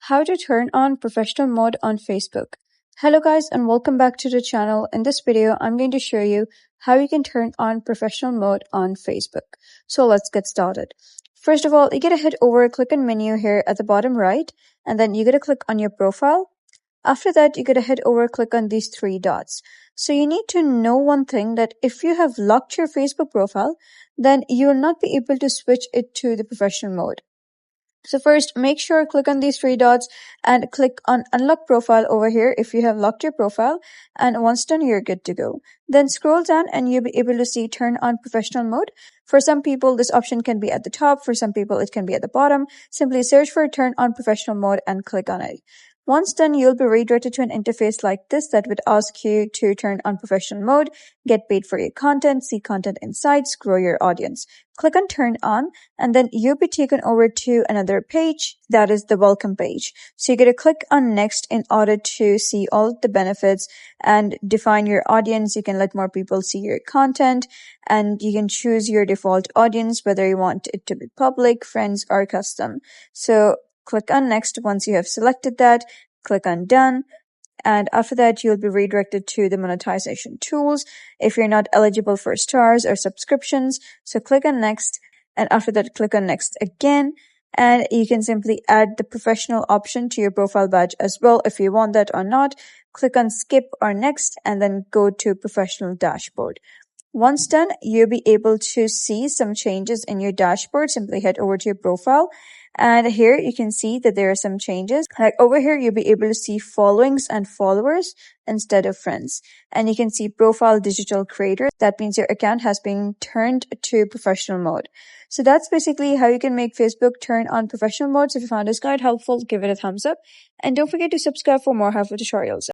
How to turn on professional mode on Facebook. Hello guys and welcome back to the channel. In this video, I'm going to show you how you can turn on professional mode on Facebook. So let's get started. First of all, you gotta head over, click on menu here at the bottom right, and then you gotta click on your profile. After that, you gotta head over, click on these three dots. So you need to know one thing, that if you have locked your Facebook profile, then you will not be able to switch it to the professional mode. So first, make sure click on these three dots and click on unlock profile over here if you have locked your profile, and once done, you're good to go. Then scroll down and you'll be able to see turn on professional mode. For some people, this option can be at the top. For some people, it can be at the bottom. Simply search for turn on professional mode and click on it. Once done, you'll be redirected to an interface like this that would ask you to turn on professional mode, get paid for your content, see content insights, grow your audience. Click on turn on, and then you'll be taken over to another page, that is the welcome page. So you're going to click on next in order to see all of the benefits and define your audience. You can let more people see your content, and you can choose your default audience, whether you want it to be public, friends, or custom. So click on next once you have selected that, click on done, and after that you'll be redirected to the monetization tools if you're not eligible for stars or subscriptions. So click on next, and after that click on next again, and you can simply add the professional option to your profile badge as well if you want that or not. Click on skip or next, and then go to professional dashboard. Once done, you'll be able to see some changes in your dashboard. Simply head over to your profile, and here you can see that there are some changes. Like over here, you'll be able to see followings and followers instead of friends. And you can see profile digital creator. That means your account has been turned to professional mode. So that's basically how you can make Facebook turn on professional mode. So if you found this guide helpful, give it a thumbs up. And don't forget to subscribe for more helpful tutorials.